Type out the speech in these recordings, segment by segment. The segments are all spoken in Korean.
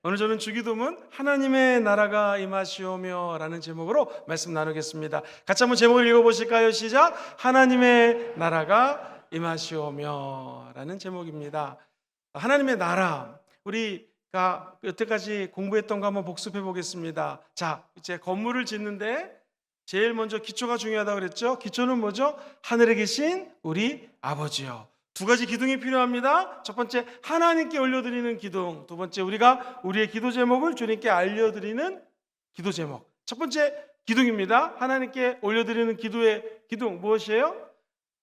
오늘 저는 주기도문 하나님의 나라가 임하시오며 라는 제목으로 말씀 나누겠습니다. 같이 한번 제목을 읽어보실까요? 시작! 하나님의 나라가 임하시오며 라는 제목입니다. 하나님의 나라, 우리가 여태까지 공부했던 거 한번 복습해 보겠습니다. 자, 이제 건물을 짓는데 제일 먼저 기초가 중요하다고 그랬죠? 기초는 뭐죠? 하늘에 계신 우리 아버지요. 두 가지 기둥이 필요합니다. 첫 번째, 하나님께 올려드리는 기둥. 두 번째, 우리가 우리의 기도 제목을 주님께 알려드리는 기도 제목. 첫 번째 기둥입니다. 하나님께 올려드리는 기도의 기둥 무엇이에요?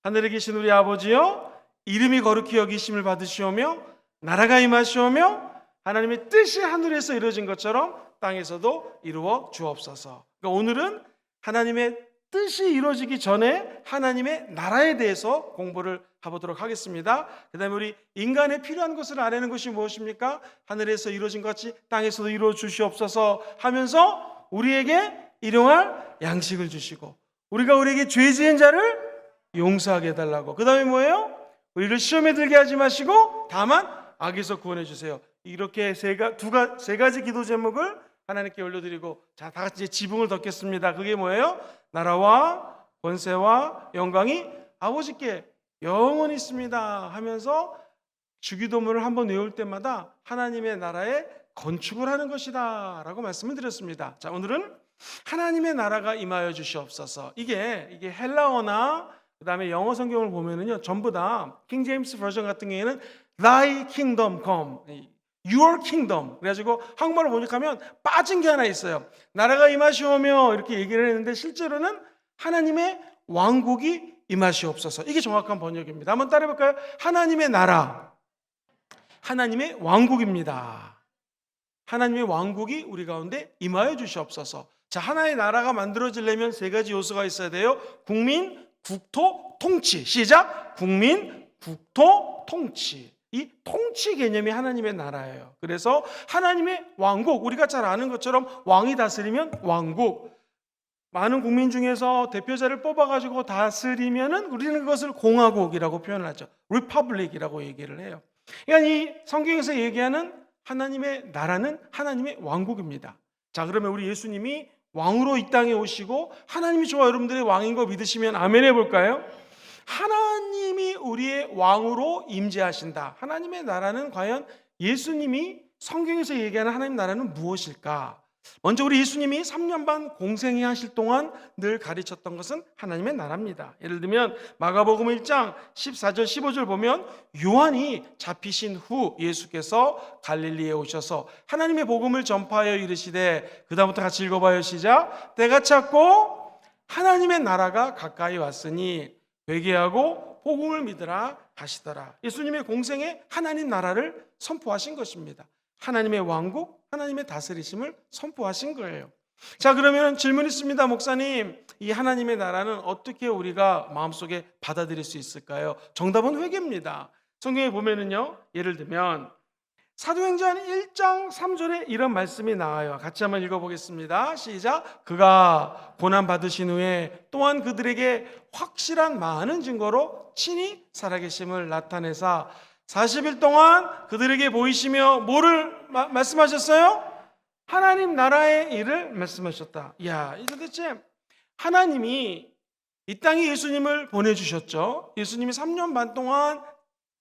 하늘에 계신 우리 아버지요, 이름이 거룩히 여기심을 받으시오며 나라가 임하시오며 하나님의 뜻이 하늘에서 이루어진 것처럼 땅에서도 이루어 주옵소서. 그러니까 오늘은 하나님의 뜻이 이루어지기 전에 하나님의 나라에 대해서 공부를 해보도록 하겠습니다. 그 다음에 우리 인간에 필요한 것을 아뢰는 것이 무엇입니까? 하늘에서 이루어진 것 같이 땅에서도 이루어 주시옵소서 하면서 우리에게 일용할 양식을 주시고 우리가 우리에게 죄 지은 자를 용서하게 해달라고. 그 다음에 뭐예요? 우리를 시험에 들게 하지 마시고 다만 악에서 구원해 주세요. 이렇게 세 가지 기도 제목을 하나님께 올려드리고, 자, 다 같이 지붕을 덮겠습니다. 그게 뭐예요? 나라와 권세와 영광이 아버지께 영원히 있습니다 하면서 주기도문을 한번 외울 때마다 하나님의 나라의 건축을 하는 것이다 라고 말씀을 드렸습니다. 자, 오늘은 하나님의 나라가 임하여 주시옵소서. 이게 헬라어나 그 다음에 영어 성경을 보면은요, 전부 다 킹 제임스 버전 같은 경우에는 Thy kingdom come, Your kingdom. 그래가지고 한국말로 번역하면 빠진 게 하나 있어요. 나라가 임하시오며 이렇게 얘기를 했는데 실제로는 하나님의 왕국이 임하시옵소서. 이게 정확한 번역입니다. 한번 따라해볼까요? 하나님의 나라, 하나님의 왕국입니다. 하나님의 왕국이 우리 가운데 임하여 주시옵소서. 자, 하나의 나라가 만들어지려면 세 가지 요소가 있어야 돼요. 국민, 국토, 통치. 시작! 국민, 국토, 통치. 이 통치 개념이 하나님의 나라예요. 그래서 하나님의 왕국, 우리가 잘 아는 것처럼 왕이 다스리면 왕국, 많은 국민 중에서 대표자를 뽑아가지고 다스리면은 우리는 그것을 공화국이라고 표현을 하죠. 리퍼블릭이라고 얘기를 해요. 그러니까 이 성경에서 얘기하는 하나님의 나라는 하나님의 왕국입니다. 자, 그러면 우리 예수님이 왕으로 이 땅에 오시고 하나님이 저와 여러분들의 왕인 거 믿으시면 아멘 해볼까요? 하나님이 우리의 왕으로 임재하신다. 하나님의 나라는 과연 예수님이 성경에서 얘기하는 하나님 나라는 무엇일까? 먼저 우리 예수님이 3년 반 공생애 하실 동안 늘 가르쳤던 것은 하나님의 나라입니다. 예를 들면 마가복음 1장 14절 15절 보면 요한이 잡히신 후 예수께서 갈릴리에 오셔서 하나님의 복음을 전파하여 이르시되, 그 다음부터 같이 읽어봐요. 시작! 때가 찼고 하나님의 나라가 가까이 왔으니 회개하고 복음을 믿으라 하시더라. 예수님의 공생에 하나님 나라를 선포하신 것입니다. 하나님의 왕국, 하나님의 다스리심을 선포하신 거예요. 자, 그러면 질문 있습니다. 목사님, 이 하나님의 나라는 어떻게 우리가 마음속에 받아들일 수 있을까요? 정답은 회개입니다. 성경에 보면은요, 예를 들면 사도행전 1장 3절에 이런 말씀이 나와요. 같이 한번 읽어보겠습니다. 시작! 그가 고난받으신 후에 또한 그들에게 확실한 많은 증거로 친히 살아계심을 나타내사 40일 동안 그들에게 보이시며 뭐를 말씀하셨어요? 하나님 나라의 일을 말씀하셨다. 이야, 도대체 하나님이 이 땅에 예수님을 보내주셨죠. 예수님이 3년 반 동안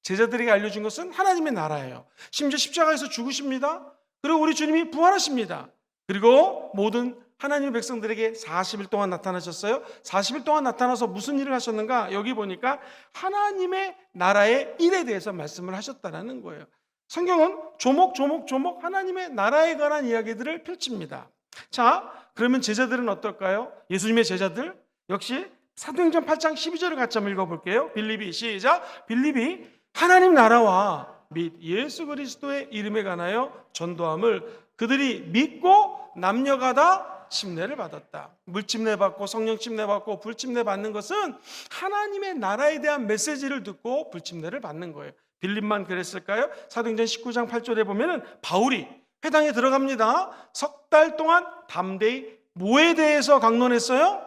제자들에게 알려준 것은 하나님의 나라예요. 심지어 십자가에서 죽으십니다. 그리고 우리 주님이 부활하십니다. 그리고 모든 하나님의 백성들에게 40일 동안 나타나셨어요. 40일 동안 나타나서 무슨 일을 하셨는가? 여기 보니까 하나님의 나라의 일에 대해서 말씀을 하셨다는 거예요. 성경은 조목조목 하나님의 나라에 관한 이야기들을 펼칩니다. 자, 그러면 제자들은 어떨까요? 예수님의 제자들 역시 사도행전 8장 12절을 같이 한번 읽어볼게요. 빌립이, 시작! 빌립이 하나님 나라와 및 예수 그리스도의 이름에 관하여 전도함을 그들이 믿고 남녀가 침례를 받았다. 물침례 받고 성령 침례 받고 불침례 받는 것은 하나님의 나라에 대한 메시지를 듣고 불침례를 받는 거예요. 빌립만 그랬을까요? 사도행전 19장 8절에 보면은 바울이 회당에 들어갑니다. 석 달 동안 담대히 뭐에 대해서 강론했어요?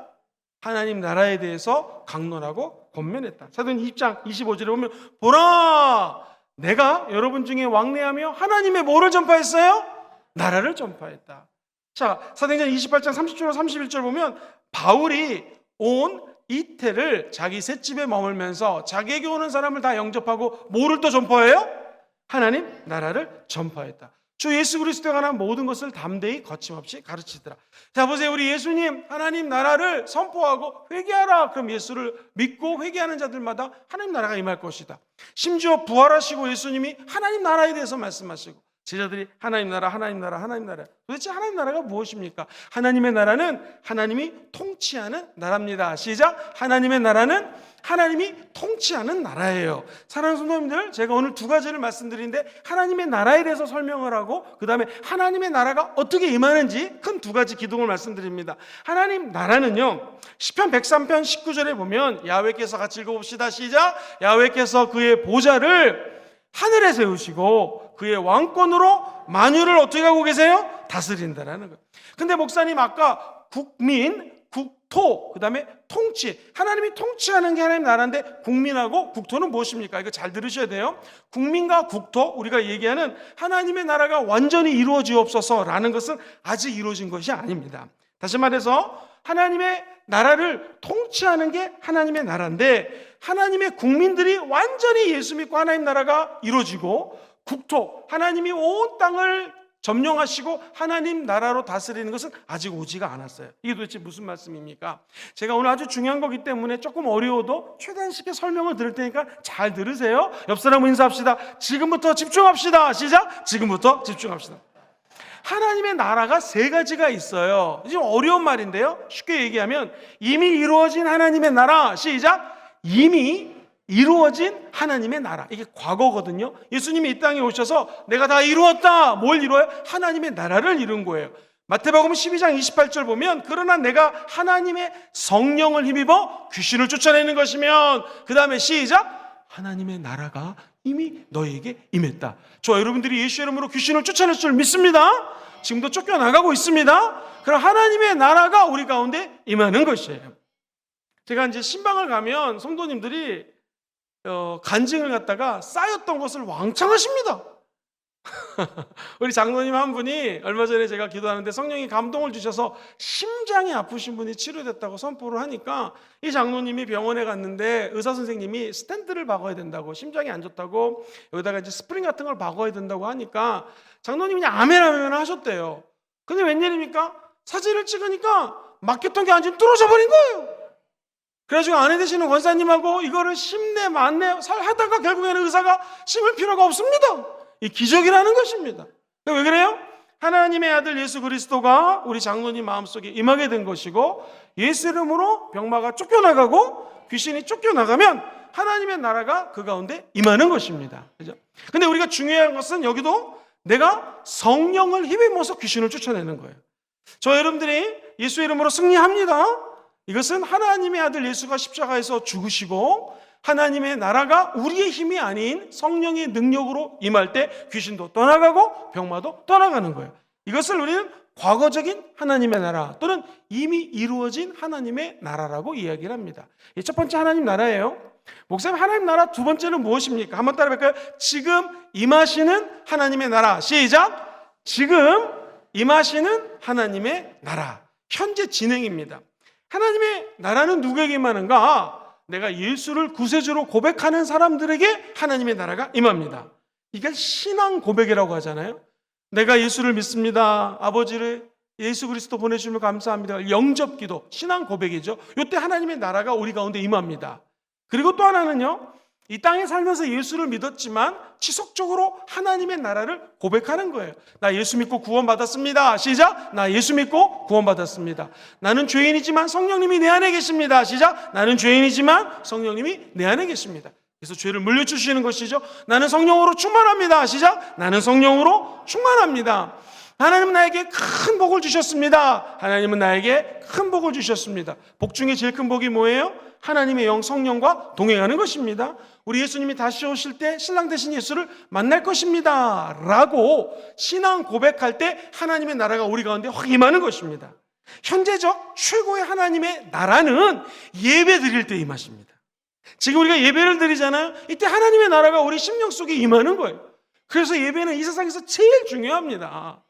하나님 나라에 대해서 강론하고 권면했다. 사도행전 20장 25절에 보면 보라, 내가 여러분 중에 왕래하며 하나님의 뭐를 전파했어요? 나라를 전파했다. 자, 사도행전 28장 30절 31절 보면 바울이 온 이태를 자기 셋집에 머물면서 자기에게 오는 사람을 다 영접하고 뭐를 또 전파해요? 하나님 나라를 전파했다. 주 예수 그리스도에 관한 모든 것을 담대히 거침없이 가르치더라. 자, 보세요. 우리 예수님 하나님 나라를 선포하고 회개하라. 그럼 예수를 믿고 회개하는 자들마다 하나님 나라가 임할 것이다. 심지어 부활하시고 예수님이 하나님 나라에 대해서 말씀하시고 제자들이 하나님 나라, 하나님 나라, 하나님 나라. 도대체 하나님 나라가 무엇입니까? 하나님의 나라는 하나님이 통치하는 나라입니다. 시작. 하나님의 나라는 하나님이 통치하는 나라예요. 사랑하는 성도님들, 제가 오늘 두 가지를 말씀드리는데 하나님의 나라에 대해서 설명을 하고 그 다음에 하나님의 나라가 어떻게 임하는지 큰 두 가지 기둥을 말씀드립니다. 하나님 나라는요, 시편 103편 19절에 보면 야훼께서 같이 읽어봅시다. 시작. 야훼께서 그의 보좌를 하늘에 세우시고 그의 왕권으로 만유를 어떻게 하고 계세요? 다스린다라는 거예요. 근데 목사님 아까 국민, 국토, 그 다음에 통치, 하나님이 통치하는 게 하나님 나라인데 국민하고 국토는 무엇입니까? 이거 잘 들으셔야 돼요. 국민과 국토, 우리가 얘기하는 하나님의 나라가 완전히 이루어지옵소서라는 것은 아직 이루어진 것이 아닙니다. 다시 말해서 하나님의 나라를 통치하는 게 하나님의 나라인데 하나님의 국민들이 완전히 예수 믿고 하나님 나라가 이루어지고 국토, 하나님이 온 땅을 점령하시고 하나님 나라로 다스리는 것은 아직 오지가 않았어요. 이게 도대체 무슨 말씀입니까? 제가 오늘 아주 중요한 거기 때문에 조금 어려워도 최대한 쉽게 설명을 드릴 테니까 잘 들으세요. 옆 사람 인사합시다. 지금부터 집중합시다. 시작. 지금부터 집중합시다. 하나님의 나라가 세 가지가 있어요. 좀 어려운 말인데요. 쉽게 얘기하면 이미 이루어진 하나님의 나라. 시작. 이미 이루어진 하나님의 나라. 이게 과거거든요. 예수님이 이 땅에 오셔서 내가 다 이루었다. 뭘 이루어요? 하나님의 나라를 이룬 거예요. 마태복음 12장 28절 보면 그러나 내가 하나님의 성령을 힘입어 귀신을 쫓아내는 것이면 그 다음에 시작. 하나님의 나라가 이미 너희에게 임했다. 저 여러분들이 예수 이름으로 귀신을 쫓아낼 줄 믿습니다. 지금도 쫓겨나가고 있습니다. 그럼 하나님의 나라가 우리 가운데 임하는 것이에요. 제가 이제 신방을 가면 성도님들이 간증을 갖다가 쌓였던 것을 왕창 하십니다. 우리 장로님 한 분이 얼마 전에 제가 기도하는데 성령이 감동을 주셔서 심장이 아프신 분이 치료됐다고 선포를 하니까 이 장로님이 병원에 갔는데 의사 선생님이 스탠드를 박아야 된다고, 심장이 안 좋다고 여기다가 이제 스프링 같은 걸 박아야 된다고 하니까 장로님이 그냥 아멘 하셨대요. 근데 웬일입니까? 사진을 찍으니까 막혔던 게 완전히 뚫어져 버린 거예요. 그래가지고 아내 되시는 권사님하고 이거를 심내 만내 하다가 결국에는 의사가 심을 필요가 없습니다. 이 기적이라는 것입니다. 왜 그래요? 하나님의 아들 예수 그리스도가 우리 장로님 마음속에 임하게 된 것이고 예수 이름으로 병마가 쫓겨나가고 귀신이 쫓겨나가면 하나님의 나라가 그 가운데 임하는 것입니다. 그죠? 근데 우리가 중요한 것은 여기도 내가 성령을 힘입어서 귀신을 쫓아내는 거예요. 저 여러분들이 예수 이름으로 승리합니다. 이것은 하나님의 아들 예수가 십자가에서 죽으시고 하나님의 나라가 우리의 힘이 아닌 성령의 능력으로 임할 때 귀신도 떠나가고 병마도 떠나가는 거예요. 이것을 우리는 과거적인 하나님의 나라 또는 이미 이루어진 하나님의 나라라고 이야기를 합니다. 첫 번째 하나님 나라예요. 목사님, 하나님 나라 두 번째는 무엇입니까? 한번 따라 볼까요? 지금 임하시는 하나님의 나라. 시작. 지금 임하시는 하나님의 나라. 현재 진행입니다. 하나님의 나라는 누구에게 임하는가? 내가 예수를 구세주로 고백하는 사람들에게 하나님의 나라가 임합니다. 이게 신앙 고백이라고 하잖아요. 내가 예수를 믿습니다. 아버지를 예수 그리스도 보내주시면 감사합니다. 영접기도, 신앙 고백이죠. 이때 하나님의 나라가 우리 가운데 임합니다. 그리고 또 하나는요, 이 땅에 살면서 예수를 믿었지만 지속적으로 하나님의 나라를 고백하는 거예요. 나 예수 믿고 구원받았습니다. 시작. 나 예수 믿고 구원받았습니다. 나는 죄인이지만 성령님이 내 안에 계십니다. 시작. 나는 죄인이지만 성령님이 내 안에 계십니다. 그래서 죄를 물려주시는 것이죠. 나는 성령으로 충만합니다. 시작. 나는 성령으로 충만합니다. 하나님은 나에게 큰 복을 주셨습니다. 하나님은 나에게 큰 복을 주셨습니다. 복 중에 제일 큰 복이 뭐예요? 하나님의 영 성령과 동행하는 것입니다. 우리 예수님이 다시 오실 때 신랑 되신 예수를 만날 것입니다 라고 신앙 고백할 때 하나님의 나라가 우리 가운데 확 임하는 것입니다. 현재적 최고의 하나님의 나라는 예배 드릴 때 임하십니다. 지금 우리가 예배를 드리잖아요. 이때 하나님의 나라가 우리 심령 속에 임하는 거예요. 그래서 예배는 이 세상에서 제일 중요합니다.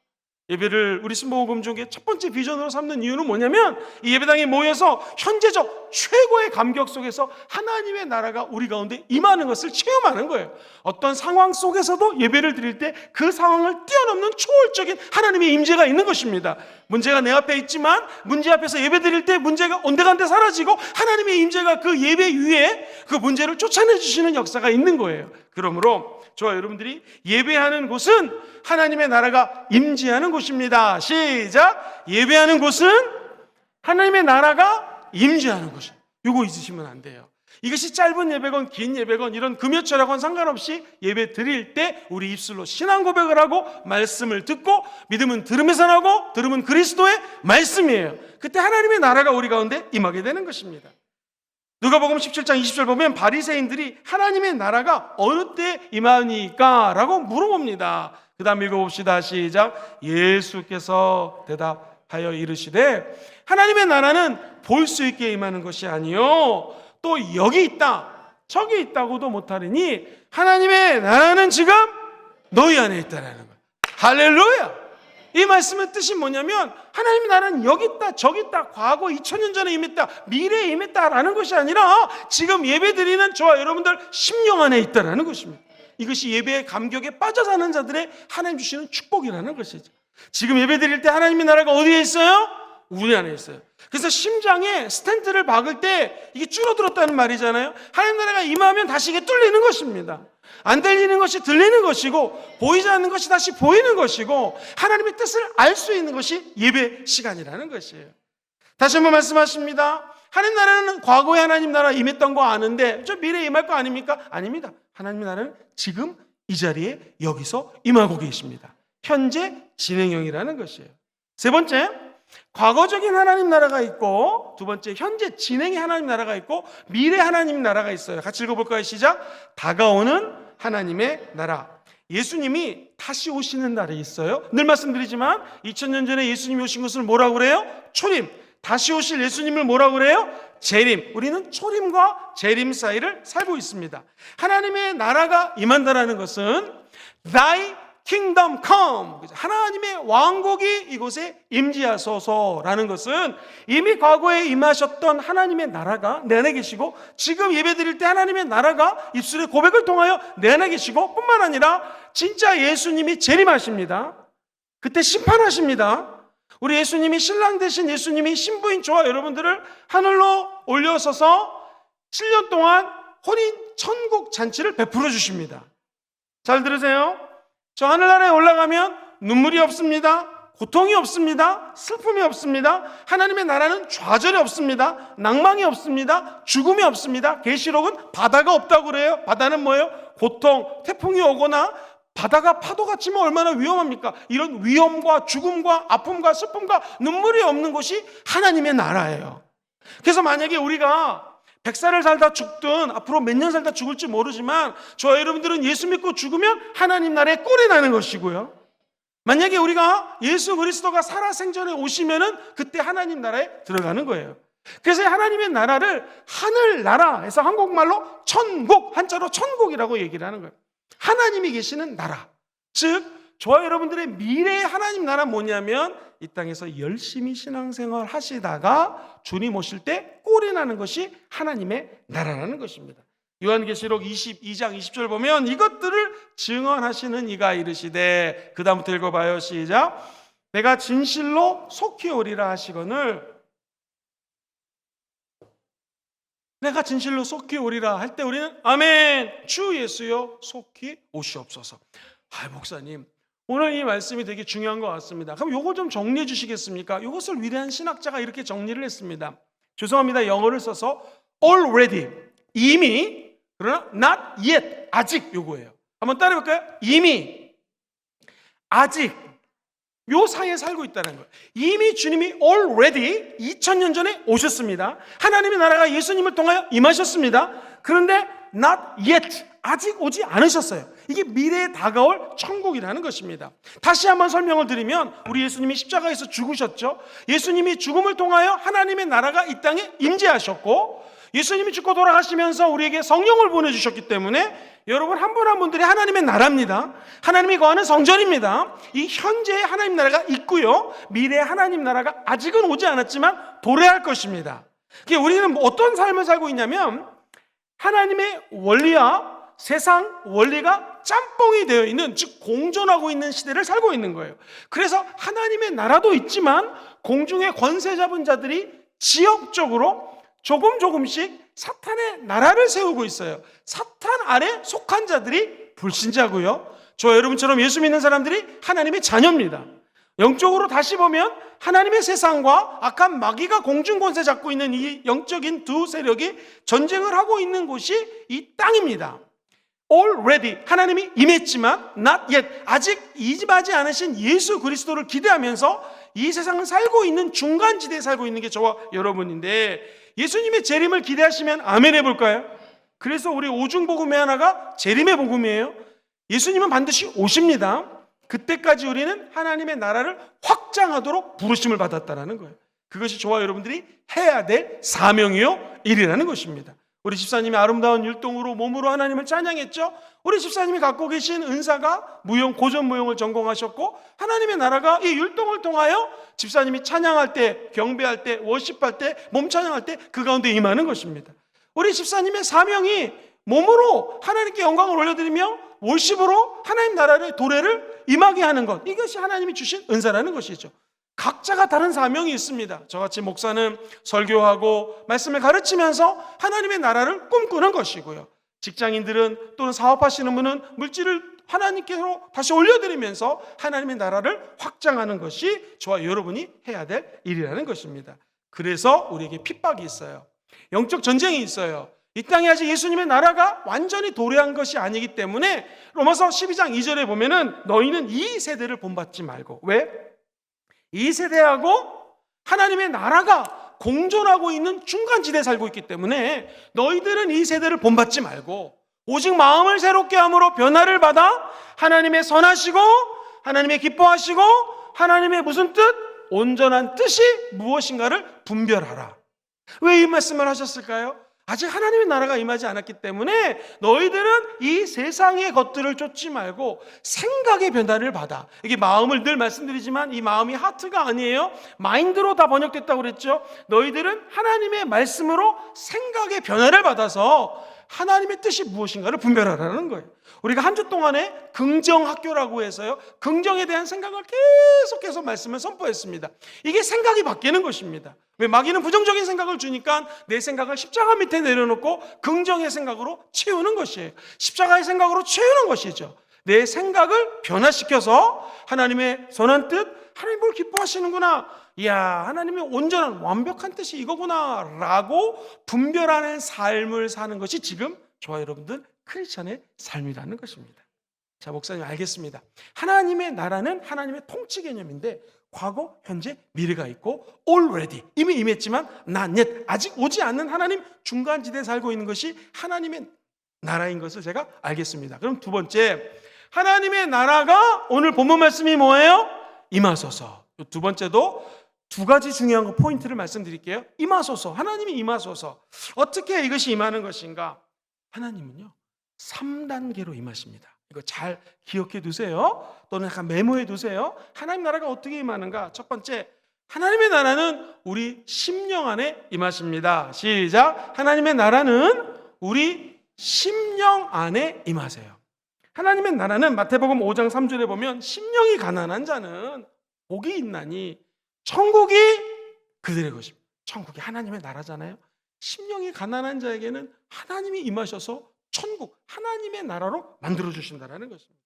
예배를 우리 신보금 중에 첫 번째 비전으로 삼는 이유는 뭐냐면 이 예배당에 모여서 현재적 최고의 감격 속에서 하나님의 나라가 우리 가운데 임하는 것을 체험하는 거예요. 어떤 상황 속에서도 예배를 드릴 때 그 상황을 뛰어넘는 초월적인 하나님의 임재가 있는 것입니다. 문제가 내 앞에 있지만 문제 앞에서 예배 드릴 때 문제가 온데간데 사라지고 하나님의 임재가 그 예배 위에 그 문제를 쫓아내 주시는 역사가 있는 거예요. 그러므로 저와 여러분들이 예배하는 곳은 하나님의 나라가 임재하는 곳입니다. 시작! 예배하는 곳은 하나님의 나라가 임재하는 곳이에요. 이거 잊으시면 안 돼요. 이것이 짧은 예배건 긴 예배건 이런 금요철하고는 상관없이 예배 드릴 때 우리 입술로 신앙 고백을 하고 말씀을 듣고 믿음은 들음에서 나고 들음은 그리스도의 말씀이에요. 그때 하나님의 나라가 우리 가운데 임하게 되는 것입니다. 누가복음 17장 20절 보면 바리새인들이 하나님의 나라가 어느 때 임하니까 라고 물어봅니다. 그 다음 읽어봅시다. 시작. 예수께서 대답하여 이르시되 하나님의 나라는 볼 수 있게 임하는 것이 아니요 또 여기 있다 저기 있다고도 못하리니 하나님의 나라는 지금 너희 안에 있다라는 거예요. 할렐루야. 이 말씀의 뜻이 뭐냐면 하나님의 나라는 여기 있다 저기 있다 과거 2000년 전에 임했다 미래에 임했다라는 것이 아니라 지금 예배드리는 저와 여러분들 심령 안에 있다라는 것입니다. 이것이 예배의 감격에 빠져 사는 자들의 하나님 주시는 축복이라는 것이죠. 지금 예배드릴 때 하나님의 나라가 어디에 있어요? 우리 안에 있어요. 그래서 심장에 스텐트를 박을 때 이게 줄어들었다는 말이잖아요. 하나님 나라가 임하면 다시 이게 뚫리는 것입니다. 안 들리는 것이 들리는 것이고 보이지 않는 것이 다시 보이는 것이고 하나님의 뜻을 알 수 있는 것이 예배 시간이라는 것이에요. 다시 한번 말씀하십니다. 하나님 나라는 과거에 하나님 나라 임했던 거 아는데 저 미래에 임할 거 아닙니까? 아닙니다. 하나님 나라는 지금 이 자리에 여기서 임하고 계십니다. 현재 진행형이라는 것이에요. 세 번째, 과거적인 하나님 나라가 있고 두 번째, 현재 진행의 하나님 나라가 있고 미래 하나님 나라가 있어요. 같이 읽어볼까요? 시작. 다가오는 하나님의 나라. 예수님이 다시 오시는 날이 있어요. 늘 말씀드리지만 2000년 전에 예수님이 오신 것을 뭐라고 그래요? 초림. 다시 오실 예수님을 뭐라고 그래요? 재림. 우리는 초림과 재림 사이를 살고 있습니다. 하나님의 나라가 임한다라는 것은 Thy Kingdom come, 하나님의 왕국이 이곳에 임재하소서라는 것은 이미 과거에 임하셨던 하나님의 나라가 내 안에 계시고 지금 예배드릴 때 하나님의 나라가 입술의 고백을 통하여 내 안에 계시고 뿐만 아니라 진짜 예수님이 재림하십니다. 그때 심판하십니다. 우리 예수님이 신랑 되신 예수님이 신부인 저와 여러분들을 하늘로 올려서서 7년 동안 혼인 천국 잔치를 베풀어 주십니다. 잘 들으세요. 저 하늘나라에 올라가면 눈물이 없습니다. 고통이 없습니다. 슬픔이 없습니다. 하나님의 나라는 좌절이 없습니다. 낭망이 없습니다. 죽음이 없습니다. 계시록은 바다가 없다고 그래요. 바다는 뭐예요? 고통, 태풍이 오거나 바다가 파도가 치면 얼마나 위험합니까? 이런 위험과 죽음과 아픔과 슬픔과 눈물이 없는 곳이 하나님의 나라예요. 그래서 만약에 우리가 100살을 살다 죽든 앞으로 몇 년 살다 죽을지 모르지만 저와 여러분들은 예수 믿고 죽으면 하나님 나라에 꼴이 나는 것이고요. 만약에 우리가 예수 그리스도가 살아생전에 오시면은 그때 하나님 나라에 들어가는 거예요. 그래서 하나님의 나라를 하늘나라에서 한국말로 천국, 한자로 천국이라고 얘기를 하는 거예요. 하나님이 계시는 나라. 즉 저와 여러분들의 미래의 하나님 나라 뭐냐면 이 땅에서 열심히 신앙생활 하시다가 주님 오실 때 꼴이 나는 것이 하나님의 나라라는 것입니다. 요한계시록 22장 20절 보면 이것들을 증언하시는 이가 이르시되, 그 다음부터 읽어봐요. 시작. 내가 진실로 속히 오리라 하시거늘, 내가 진실로 속히 오리라 할 때 우리는 아멘, 주 예수여 속히 오시옵소서. 목사님 오늘 이 말씀이 되게 중요한 것 같습니다. 그럼 요거 좀 정리해 주시겠습니까? 이것을 위대한 신학자가 이렇게 정리를 했습니다. 죄송합니다, 영어를 써서 already, 이미, 그러나 not yet, 아직, 요거예요. 한번 따라해볼까요? 이미, 아직, 요 사이에 살고 있다는 거예요. 이미 주님이 already 2000년 전에 오셨습니다. 하나님의 나라가 예수님을 통하여 임하셨습니다. 그런데 not yet, 아직 오지 않으셨어요. 이게 미래에 다가올 천국이라는 것입니다. 다시 한번 설명을 드리면 우리 예수님이 십자가에서 죽으셨죠. 예수님이 죽음을 통하여 하나님의 나라가 이 땅에 임재하셨고, 예수님이 죽고 돌아가시면서 우리에게 성령을 보내주셨기 때문에 여러분 한 분 한 분들이 하나님의 나라입니다. 하나님이 거하는 성전입니다. 이 현재의 하나님 나라가 있고요, 미래의 하나님 나라가 아직은 오지 않았지만 도래할 것입니다. 우리는 어떤 삶을 살고 있냐면 하나님의 원리와 세상 원리가 짬뽕이 되어 있는, 즉 공존하고 있는 시대를 살고 있는 거예요. 그래서 하나님의 나라도 있지만 공중의 권세 잡은 자들이 지역적으로 조금씩 사탄의 나라를 세우고 있어요. 사탄 아래 속한 자들이 불신자고요, 저 여러분처럼 예수 믿는 사람들이 하나님의 자녀입니다. 영적으로 다시 보면 하나님의 세상과 악한 마귀가 공중 권세 잡고 있는 이 영적인 두 세력이 전쟁을 하고 있는 곳이 이 땅입니다. Already 하나님이 임했지만 not yet 아직 임하지 않으신 예수 그리스도를 기대하면서 이 세상을 살고 있는 중간지대에 살고 있는 게 저와 여러분인데, 예수님의 재림을 기대하시면 아멘 해볼까요? 그래서 우리 오중복음의 하나가 재림의 복음이에요. 예수님은 반드시 오십니다. 그때까지 우리는 하나님의 나라를 확장하도록 부르심을 받았다는 거예요. 그것이 저와 여러분들이 해야 될 사명이요 일이라는 것입니다. 우리 집사님이 아름다운 율동으로 몸으로 하나님을 찬양했죠. 우리 집사님이 갖고 계신 은사가 무용, 고전 무용을 전공하셨고, 하나님의 나라가 이 율동을 통하여 집사님이 찬양할 때, 경배할 때, 워십할 때, 몸 찬양할 때 그 가운데 임하는 것입니다. 우리 집사님의 사명이 몸으로 하나님께 영광을 올려드리며 월십으로 하나님 나라의 도래를 임하게 하는 것, 이것이 하나님이 주신 은사라는 것이죠. 각자가 다른 사명이 있습니다. 저같이 목사는 설교하고 말씀을 가르치면서 하나님의 나라를 꿈꾸는 것이고요, 직장인들은 또는 사업하시는 분은 물질을 하나님께로 다시 올려드리면서 하나님의 나라를 확장하는 것이 저와 여러분이 해야 될 일이라는 것입니다. 그래서 우리에게 핍박이 있어요. 영적 전쟁이 있어요. 이 땅에 아직 예수님의 나라가 완전히 도래한 것이 아니기 때문에 로마서 12장 2절에 보면은 너희는 이 세대를 본받지 말고, 왜? 이 세대하고 하나님의 나라가 공존하고 있는 중간지대에 살고 있기 때문에 너희들은 이 세대를 본받지 말고 오직 마음을 새롭게 함으로 변화를 받아 하나님의 선하시고 하나님의 기뻐하시고 하나님의 무슨 뜻? 온전한 뜻이 무엇인가를 분별하라. 왜 이 말씀을 하셨을까요? 아직 하나님의 나라가 임하지 않았기 때문에 너희들은 이 세상의 것들을 쫓지 말고 생각의 변화를 받아. 이게 마음을 늘 말씀드리지만 이 마음이 하트가 아니에요. 마인드로 다 번역됐다고 그랬죠. 너희들은 하나님의 말씀으로 생각의 변화를 받아서 하나님의 뜻이 무엇인가를 분별하라는 거예요. 우리가 한 주 동안에 긍정학교라고 해서요, 긍정에 대한 생각을 계속해서 말씀을 선포했습니다. 이게 생각이 바뀌는 것입니다. 왜? 마귀는 부정적인 생각을 주니까 내 생각을 십자가 밑에 내려놓고 긍정의 생각으로 채우는 것이에요. 십자가의 생각으로 채우는 것이죠. 내 생각을 변화시켜서 하나님의 선한 뜻, 하나님 뭘 기뻐하시는구나, 이야 하나님의 온전한 완벽한 뜻이 이거구나 라고 분별하는 삶을 사는 것이 지금 저와 여러분들 크리스찬의 삶이라는 것입니다. 자, 목사님 알겠습니다. 하나님의 나라는 하나님의 통치 개념인데 과거, 현재, 미래가 있고 already 이미 임했지만 not yet 아직 오지 않는 하나님 중간지대에 살고 있는 것이 하나님의 나라인 것을 제가 알겠습니다. 그럼 두 번째, 하나님의 나라가 오늘 본문 말씀이 뭐예요? 임하소서. 두 번째도 두 가지 중요한 포인트를 말씀드릴게요. 임하소서, 하나님이 임하소서. 어떻게 이것이 임하는 것인가? 하나님은요 3단계로 임하십니다. 이거 잘 기억해 두세요. 또는 약간 메모해 두세요. 하나님 나라가 어떻게 임하는가? 첫 번째, 하나님의 나라는 우리 심령 안에 임하십니다. 시작. 하나님의 나라는 우리 심령 안에 임하세요. 하나님의 나라는 마태복음 5장 3절에 보면 심령이 가난한 자는 복이 있나니 천국이 그들의 것입니다. 천국이 하나님의 나라잖아요. 심령이 가난한 자에게는 하나님이 임하셔서 천국, 하나님의 나라로 만들어주신다는 것입니다.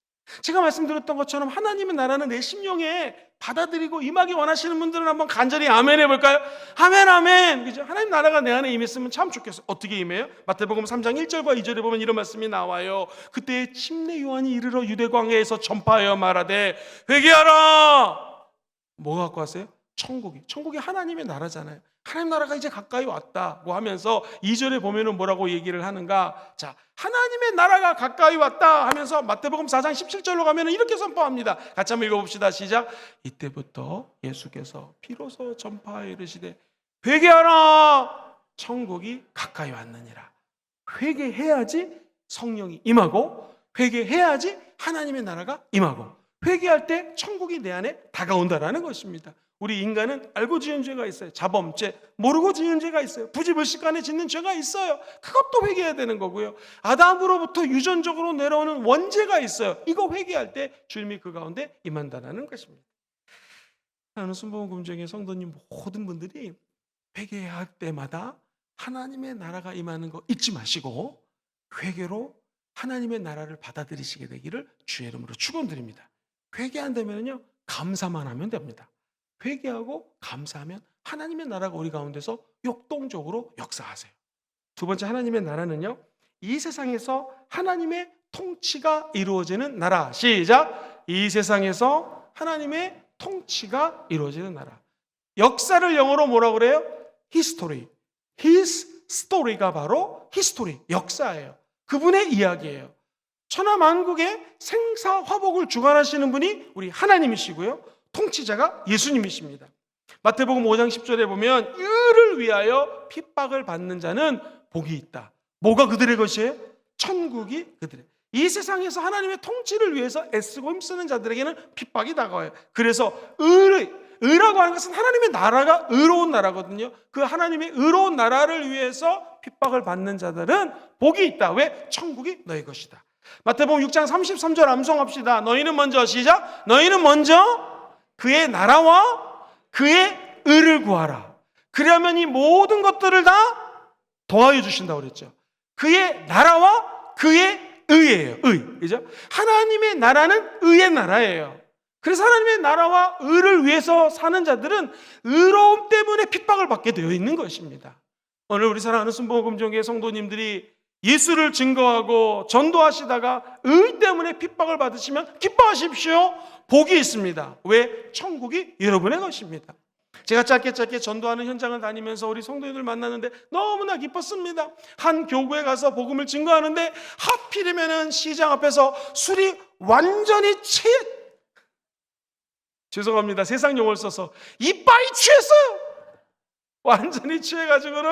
제가 말씀드렸던 것처럼 하나님의 나라는 내 심령에 받아들이고 임하기 원하시는 분들은 한번 간절히 아멘 해볼까요? 아멘 아멘. 그죠? 하나님 나라가 내 안에 임했으면 참 좋겠어. 어떻게 임해요? 마태복음 3장 1절과 2절에 보면 이런 말씀이 나와요. 그때 침례 요한이 이르러 유대 광야에서 전파하여 말하되 회개하라. 뭐 갖고 왔어요? 천국이 하나님의 나라잖아요. 하나님 나라가 이제 가까이 왔다고 하면서 2절에 보면은 뭐라고 얘기를 하는가? 자, 하나님의 나라가 가까이 왔다 하면서 마태복음 4장 17절로 가면은 이렇게 선포합니다. 같이 한번 읽어봅시다. 시작. 이때부터 예수께서 비로소 전파하여 이르시되 회개하라, 천국이 가까이 왔느니라. 회개해야지 성령이 임하고 회개해야지 하나님의 나라가 임하고 회개할 때 천국이 내 안에 다가온다라는 것입니다. 우리 인간은 알고 지은 죄가 있어요. 자범죄, 모르고 지은 죄가 있어요. 부지불식간에 짓는 죄가 있어요. 그것도 회개해야 되는 거고요. 아담으로부터 유전적으로 내려오는 원죄가 있어요. 이거 회개할 때 주님이 그 가운데 임한다는 것입니다. 나는 순복음금정의 성도님 모든 분들이 회개할 때마다 하나님의 나라가 임하는 거 잊지 마시고 회개로 하나님의 나라를 받아들이시게 되기를 주의 이름으로 축원드립니다. 회개한다면요 감사만 하면 됩니다. 회개하고 감사하면 하나님의 나라가 우리 가운데서 역동적으로 역사하세요. 두 번째 하나님의 나라는요 이 세상에서 하나님의 통치가 이루어지는 나라. 시작! 이 세상에서 하나님의 통치가 이루어지는 나라. 역사를 영어로 뭐라고 그래요? history. His story가 바로 history, 역사예요. 그분의 이야기예요. 천하만국의 생사화복을 주관하시는 분이 우리 하나님이시고요. 통치자가 예수님이십니다. 마태복음 5장 10절에 보면 의를 위하여 핍박을 받는 자는 복이 있다. 뭐가 그들의 것이에요? 천국이 그들의. 이 세상에서 하나님의 통치를 위해서 애쓰고 힘쓰는 자들에게는 핍박이 다가와요. 그래서 의라고 하는 것은 하나님의 나라가 의로운 나라거든요. 그 하나님의 의로운 나라를 위해서 핍박을 받는 자들은 복이 있다. 왜? 천국이 너희 것이다. 마태복음 6장 33절 암송합시다. 너희는 먼저 시작. 너희는 먼저 그의 나라와 그의 의를 구하라. 그러면 이 모든 것들을 다 더하여 주신다고 그랬죠. 그의 나라와 그의 의예요. 의. 그죠? 하나님의 나라는 의의 나라예요. 그래서 하나님의 나라와 의를 위해서 사는 자들은 의로움 때문에 핍박을 받게 되어 있는 것입니다. 오늘 우리 사랑하는 순복음종교의 성도님들이 예수를 증거하고 전도하시다가 의 때문에 핍박을 받으시면 기뻐하십시오. 복이 있습니다. 왜? 천국이 여러분의 것입니다. 제가 짧게 전도하는 현장을 다니면서 우리 성도님들 만나는데 너무나 기뻤습니다. 한 교구에 가서 복음을 증거하는데 하필이면은 시장 앞에서 술이 완전히 죄송합니다. 세상 용어를 써서 이빠이 취했어요. 완전히 취해가지고는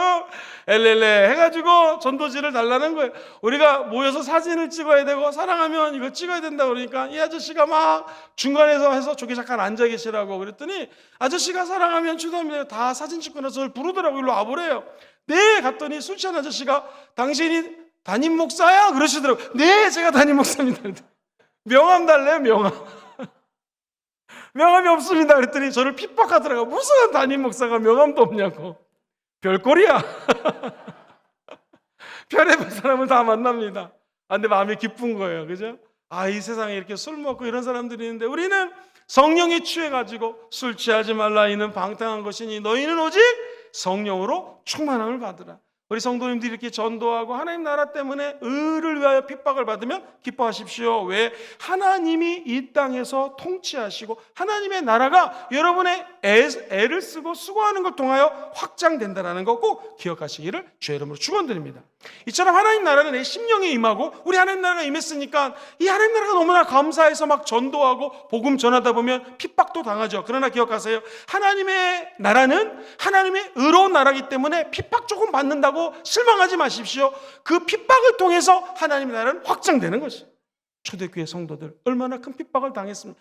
엘렐레 해가지고 전도지를 달라는 거예요. 우리가 모여서 사진을 찍어야 되고 사랑하면 이거 찍어야 된다 그러니까 이 아저씨가 막 중간에서 해서 저기 잠깐 앉아 계시라고 그랬더니 아저씨가 사랑하면 주도하면 다 사진 찍고 나서 저를 부르더라고요. 일로 와보래요. 네 갔더니 술 취한 아저씨가 당신이 담임 목사야? 그러시더라고요. 네 제가 담임 목사입니다. 명함 달래요. 명함. 명함이 없습니다. 그랬더니 저를 핍박하더라고요. 무슨 담임 목사가 명함도 없냐고. 별꼴이야. 별의별 사람을 다 만납니다. 근데 마음이 기쁜 거예요. 그죠? 이 세상에 이렇게 술 먹고 이런 사람들이 있는데 우리는 성령에 취해가지고 술 취하지 말라 이는 방탕한 것이니 너희는 오직 성령으로 충만함을 받으라. 우리 성도님들이 이렇게 전도하고 하나님 나라 때문에 의를 위하여 핍박을 받으면 기뻐하십시오. 왜? 하나님이 이 땅에서 통치하시고 하나님의 나라가 여러분의 애를 쓰고 수고하는 걸 통하여 확장된다는 거 꼭 기억하시기를 주의 이름으로 축원드립니다. 이처럼 하나님 나라는 내 심령에 임하고 우리 하나님 나라가 임했으니까 이 하나님 나라가 너무나 감사해서 막 전도하고 복음 전하다 보면 핍박도 당하죠. 그러나 기억하세요. 하나님의 나라는 하나님의 의로운 나라이기 때문에 핍박 조금 받는다고 실망하지 마십시오. 그 핍박을 통해서 하나님의 나라는 확장되는 것이에요. 초대교회 성도들 얼마나 큰 핍박을 당했습니까?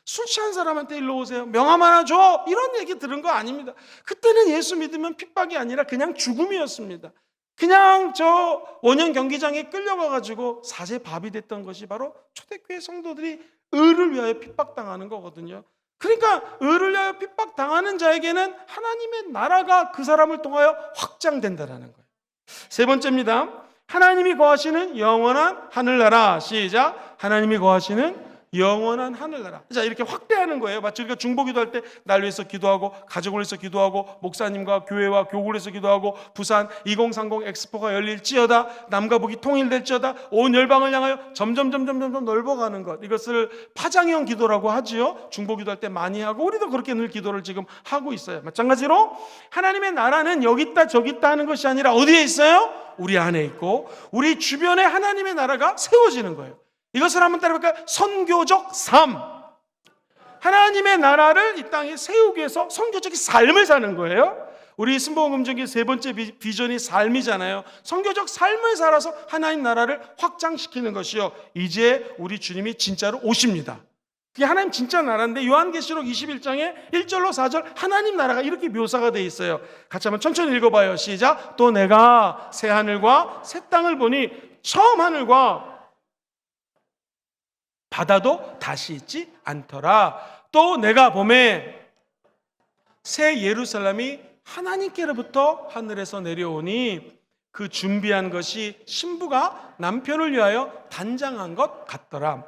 술 취한 사람한테 일로 오세요. 명함 하나 줘. 이런 얘기 들은 거 아닙니다. 그때는 예수 믿으면 핍박이 아니라 그냥 죽음이었습니다. 그냥 저 원형 경기장에 끌려가가지고 사제 밥이 됐던 것이 바로 초대교회 성도들이 의를 위하여 핍박당하는 거거든요. 그러니까 의를 위하여 핍박당하는 자에게는 하나님의 나라가 그 사람을 통하여 확장된다는 거예요. 세 번째입니다. 하나님이 거하시는 영원한 하늘나라. 시작. 하나님이 거하시는 영원한 하늘나라. 자, 이렇게 확대하는 거예요. 마치 우리가 중보기도 할 때 날 위해서 기도하고 가족을 위해서 기도하고 목사님과 교회와 교구를 위해서 기도하고 부산 2030 엑스포가 열릴지어다 남과 북이 통일될지어다 온 열방을 향하여 점점 넓어가는 것. 이것을 파장형 기도라고 하지요. 중보기도 할 때 많이 하고 우리도 그렇게 늘 기도를 지금 하고 있어요. 마찬가지로 하나님의 나라는 여기 있다 저기 있다 하는 것이 아니라 어디에 있어요? 우리 안에 있고 우리 주변에 하나님의 나라가 세워지는 거예요. 이것을 한번 따라볼까요? 선교적 삶. 하나님의 나라를 이 땅에 세우기 위해서 선교적인 삶을 사는 거예요. 우리 순복음적인 세 번째 비전이 삶이잖아요. 선교적 삶을 살아서 하나님 나라를 확장시키는 것이요, 이제 우리 주님이 진짜로 오십니다. 그게 하나님 진짜 나라인데 요한계시록 21장에 1절로 4절 하나님 나라가 이렇게 묘사가 되어 있어요. 같이 한번 천천히 읽어봐요. 시작. 또 내가 새 하늘과 새 땅을 보니 처음 하늘과 바다도 다시 있지 않더라. 또 내가 보매 새 예루살렘이 하나님께로부터 하늘에서 내려오니 그 준비한 것이 신부가 남편을 위하여 단장한 것 같더라.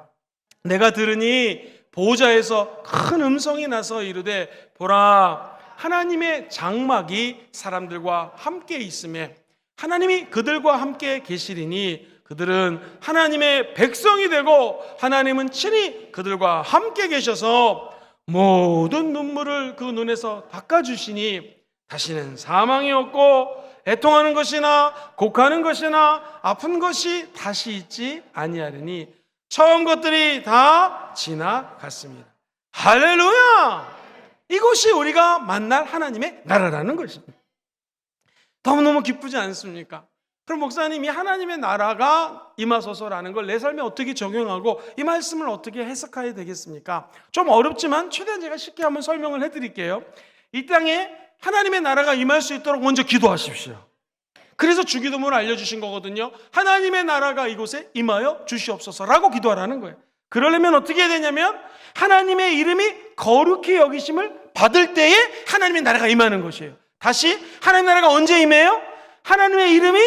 내가 들으니 보좌에서 큰 음성이 나서 이르되 보라, 하나님의 장막이 사람들과 함께 있음에 하나님이 그들과 함께 계시리니 그들은 하나님의 백성이 되고 하나님은 친히 그들과 함께 계셔서 모든 눈물을 그 눈에서 닦아주시니 다시는 사망이 없고 애통하는 것이나 곡하는 것이나 아픈 것이 다시 있지 아니하리니 처음 것들이 다 지나갔습니다. 할렐루야! 이것이 우리가 만날 하나님의 나라라는 것입니다. 너무너무 기쁘지 않습니까? 그럼 목사님이 하나님의 나라가 임하소서라는 걸 내 삶에 어떻게 적용하고 이 말씀을 어떻게 해석해야 되겠습니까? 좀 어렵지만 최대한 제가 쉽게 한번 설명을 해드릴게요. 이 땅에 하나님의 나라가 임할 수 있도록 먼저 기도하십시오. 그래서 주기도문을 알려주신 거거든요. 하나님의 나라가 이곳에 임하여 주시옵소서라고 기도하라는 거예요. 그러려면 어떻게 해야 되냐면 하나님의 이름이 거룩히 여기심을 받을 때에 하나님의 나라가 임하는 것이에요. 다시, 하나님의 나라가 언제 임해요? 하나님의 이름이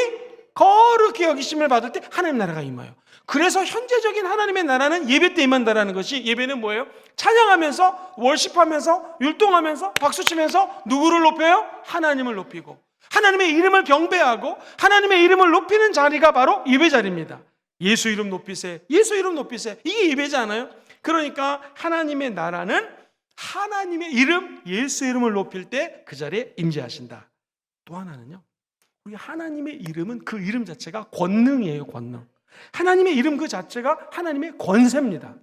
거룩히 여기심을 받을 때 하나님의 나라가 임해요. 그래서 현재적인 하나님의 나라는 예배 때 임한다라는 것이, 예배는 뭐예요? 찬양하면서, 월십하면서, 율동하면서, 박수치면서 누구를 높여요? 하나님을 높이고 하나님의 이름을 경배하고 하나님의 이름을 높이는 자리가 바로 예배 자리입니다. 예수 이름 높이세, 예수 이름 높이세, 이게 예배지 않아요? 그러니까 하나님의 나라는 하나님의 이름, 예수 이름을 높일 때 그 자리에 임재하신다. 또 하나는요, 우리 하나님의 이름은 그 이름 자체가 권능이에요. 권능. 하나님의 이름 그 자체가 하나님의 권세입니다.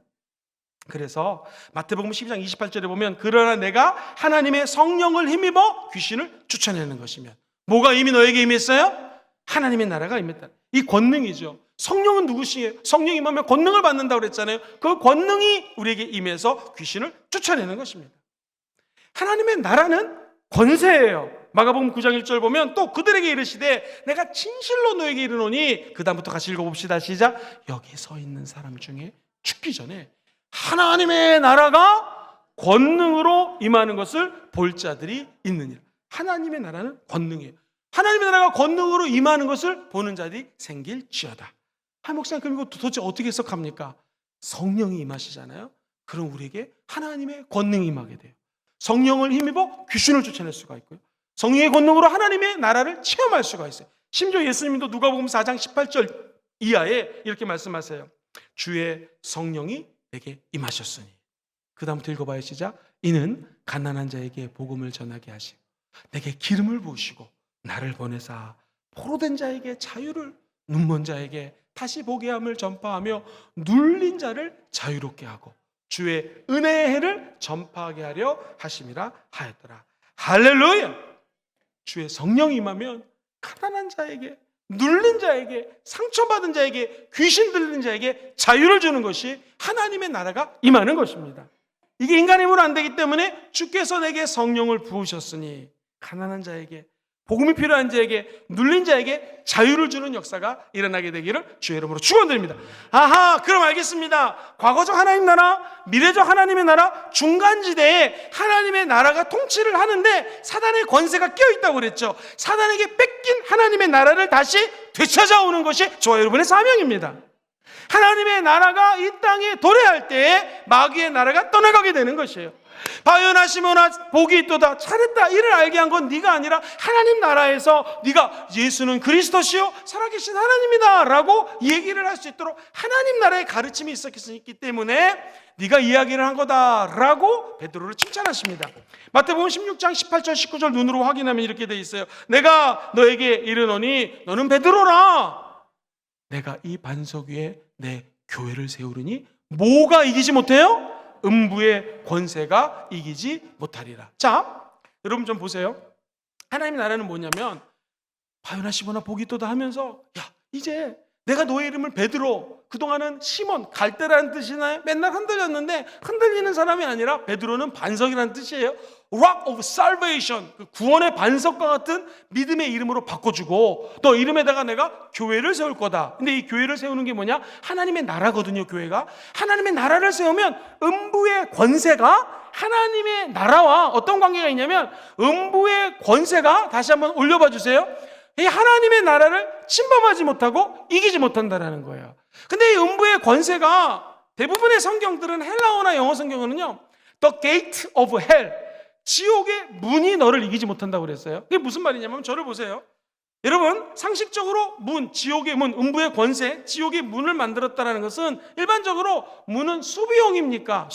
그래서 마태복음 12장 28절에 보면 그러나 내가 하나님의 성령을 힘입어 귀신을 쫓아내는 것이면, 뭐가 이미 너에게 임했어요? 하나님의 나라가 임했다. 이 권능이죠. 성령은 누구시에요? 성령이 임하면 권능을 받는다고 그랬잖아요. 그 권능이 우리에게 임해서 귀신을 쫓아내는 것입니다. 하나님의 나라는 권세예요. 마가복음 9장 1절 보면 또 그들에게 이르시되 내가 진실로 너에게 이르노니, 그 다음부터 같이 읽어봅시다. 시작. 여기 서 있는 사람 중에 죽기 전에 하나님의 나라가 권능으로 임하는 것을 볼 자들이 있느니라. 하나님의 나라는 권능이에요. 하나님의 나라가 권능으로 임하는 것을 보는 자들이 생길지어다. 목사님, 그럼 이거 도대체 어떻게 해석합니까? 성령이 임하시잖아요. 그럼 우리에게 하나님의 권능이 임하게 돼요. 성령을 힘입어 귀신을 쫓아낼 수가 있고요, 성령의 권능으로 하나님의 나라를 체험할 수가 있어요. 심지어 예수님도 누가복음 4장 18절 이하에 이렇게 말씀하세요. 주의 성령이 내게 임하셨으니. 그 다음부터 읽어봐요. 시작. 이는 가난한 자에게 복음을 전하게 하시고 내게 기름을 부으시고 나를 보내사 포로된 자에게 자유를, 눈먼 자에게 다시 보게 함을 전파하며 눌린 자를 자유롭게 하고 주의 은혜의 해를 전파하게 하려 하심이라 하였더라. 할렐루야! 주의 성령이 임하면 가난한 자에게, 눌린 자에게, 상처받은 자에게, 귀신 들린 자에게 자유를 주는 것이 하나님의 나라가 임하는 것입니다. 이게 인간의 힘으로 안 되기 때문에 주께서 내게 성령을 부으셨으니 가난한 자에게, 복음이 필요한 자에게, 눌린 자에게 자유를 주는 역사가 일어나게 되기를 주의 이름으로 축원드립니다. 아하, 그럼 알겠습니다. 과거적 하나님 나라, 미래적 하나님의 나라, 중간지대에 하나님의 나라가 통치를 하는데 사단의 권세가 껴있다고 그랬죠. 사단에게 뺏긴 하나님의 나라를 다시 되찾아오는 것이 저와 여러분의 사명입니다. 하나님의 나라가 이 땅에 도래할 때에 마귀의 나라가 떠나가게 되는 것이에요. 바요나 시몬아 복이 있도다, 잘했다, 이를 알게 한 건 네가 아니라 하나님 나라에서 네가 예수는 그리스도시요 살아계신 하나님이다 라고 얘기를 할 수 있도록 하나님 나라의 가르침이 있었기 때문에 네가 이야기를 한 거다 라고 베드로를 칭찬하십니다. 마태복음 16장 18절 19절 눈으로 확인하면 이렇게 돼 있어요. 내가 너에게 이르노니 너는 베드로라, 내가 이 반석 위에 내 교회를 세우리니 뭐가 이기지 못해요? 음부의 권세가 이기지 못하리라. 자, 여러분 좀 보세요. 하나님의 나라는 뭐냐면 바요나 시모나 복이 있도다 하면서 야 이제 내가 너의 이름을 베드로, 그동안은 시몬, 갈대라는 뜻이나요? 맨날 흔들렸는데 흔들리는 사람이 아니라 베드로는 반석이라는 뜻이에요. Rock of Salvation, 그 구원의 반석과 같은 믿음의 이름으로 바꿔주고 너 이름에다가 내가 교회를 세울 거다. 근데 이 교회를 세우는 게 뭐냐? 하나님의 나라거든요. 교회가 하나님의 나라를 세우면 음부의 권세가 하나님의 나라와 어떤 관계가 있냐면 음부의 권세가, 다시 한번 올려봐 주세요, 이 하나님의 나라를 침범하지 못하고 이기지 못한다는 거예요. 근데 이 음부의 권세가 대부분의 성경들은 헬라어나 영어 성경으로는요 The gate of hell, 지옥의 문이 너를 이기지 못한다고 그랬어요. 그게 무슨 말이냐면 저를 보세요. 여러분 상식적으로 문, 지옥의 문, 음부의 권세, 지옥의 문을 만들었다는 것은 일반적으로 문은 수비용입니까?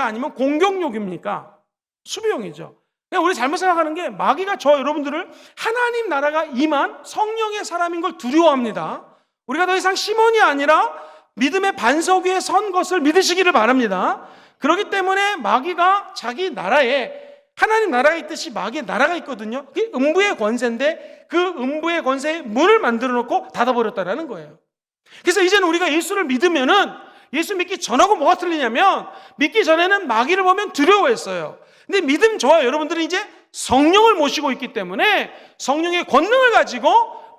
아니면 공격용입니까? 수비용이죠. 우리 잘못 생각하는 게 마귀가 저 여러분들을 하나님 나라가 임한 성령의 사람인 걸 두려워합니다. 우리가 더 이상 시몬이 아니라 믿음의 반석 위에 선 것을 믿으시기를 바랍니다. 그렇기 때문에 마귀가 자기 나라에, 하나님 나라가 있듯이 마귀의 나라가 있거든요. 그게 음부의 권세인데 그 음부의 권세에 문을 만들어 놓고 닫아버렸다는 거예요. 그래서 이제는 우리가 예수를 믿으면은, 예수 믿기 전하고 뭐가 틀리냐면 믿기 전에는 마귀를 보면 두려워했어요. 근데 믿음 저와 여러분들은 이제 성령을 모시고 있기 때문에 성령의 권능을 가지고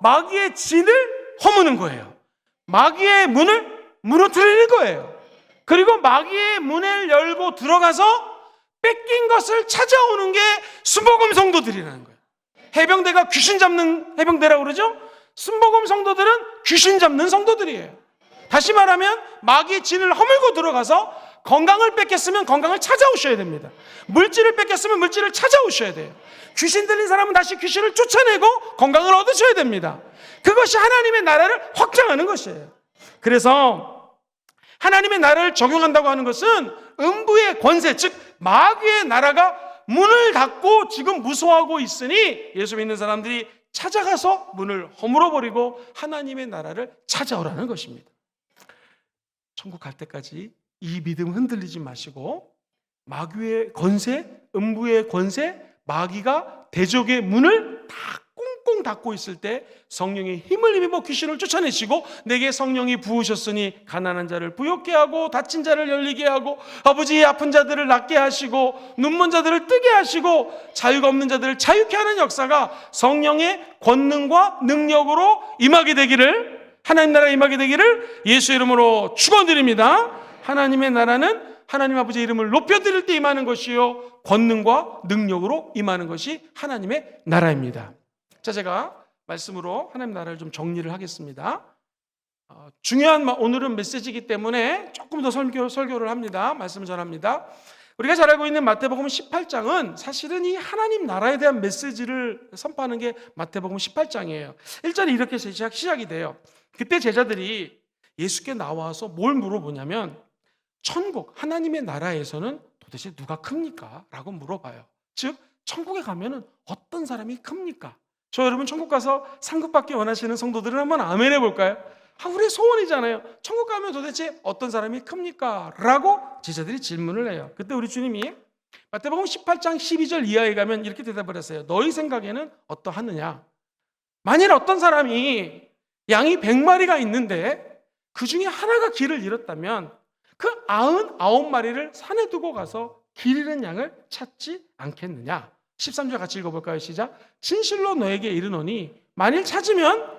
마귀의 진을 허무는 거예요. 마귀의 문을 무너뜨리는 거예요. 그리고 마귀의 문을 열고 들어가서 뺏긴 것을 찾아오는 게 순복음 성도들이라는 거예요. 해병대가 귀신 잡는 해병대라고 그러죠? 순복음 성도들은 귀신 잡는 성도들이에요. 다시 말하면 마귀의 진을 허물고 들어가서 건강을 뺏겼으면 건강을 찾아오셔야 됩니다. 물질을 뺏겼으면 물질을 찾아오셔야 돼요. 귀신 들린 사람은 다시 귀신을 쫓아내고 건강을 얻으셔야 됩니다. 그것이 하나님의 나라를 확장하는 것이에요. 그래서 하나님의 나라를 적용한다고 하는 것은 음부의 권세, 즉 마귀의 나라가 문을 닫고 지금 무서워하고 있으니 예수 믿는 사람들이 찾아가서 문을 허물어버리고 하나님의 나라를 찾아오라는 것입니다. 천국 갈 때까지 이 믿음 흔들리지 마시고 마귀의 권세, 음부의 권세, 마귀가 대적의 문을 다 꽁꽁 닫고 있을 때 성령의 힘을 힘입어 귀신을 쫓아내시고 내게 성령이 부으셨으니 가난한 자를 부욕케 하고 다친 자를 열리게 하고 아버지 아픈 자들을 낫게 하시고 눈먼 자들을 뜨게 하시고 자유가 없는 자들을 자유케 하는 역사가 성령의 권능과 능력으로 임하게 되기를, 하나님 나라에 임하게 되기를 예수 이름으로 축원드립니다. 하나님의 나라는 하나님 아버지의 이름을 높여드릴 때 임하는 것이요 권능과 능력으로 임하는 것이 하나님의 나라입니다. 자, 제가 말씀으로 하나님 나라를 좀 정리를 하겠습니다. 중요한 오늘은 메시지이기 때문에 조금 더 설교를 합니다. 말씀을 전합니다. 우리가 잘 알고 있는 마태복음 18장은 사실은 이 하나님 나라에 대한 메시지를 선포하는 게 마태복음 18장이에요. 1절이 이렇게 시작이 돼요. 그때 제자들이 예수께 나와서 뭘 물어보냐면 천국, 하나님의 나라에서는 도대체 누가 큽니까? 라고 물어봐요. 즉 천국에 가면은 어떤 사람이 큽니까? 저 여러분 천국 가서 상급 받기 원하시는 성도들은 한번 아멘 해볼까요? 우리의 소원이잖아요. 천국 가면 도대체 어떤 사람이 큽니까? 라고 제자들이 질문을 해요. 그때 우리 주님이 마태복음 18장 12절 이하에 가면 이렇게 대답을 했어요. 너희 생각에는 어떠하느냐? 만일 어떤 사람이 양이 100마리가 있는데 그 중에 하나가 길을 잃었다면 그 99마리를 산에 두고 가서 길 잃은 양을 찾지 않겠느냐? 13절 같이 읽어볼까요? 시작. 진실로 너에게 이르노니 만일 찾으면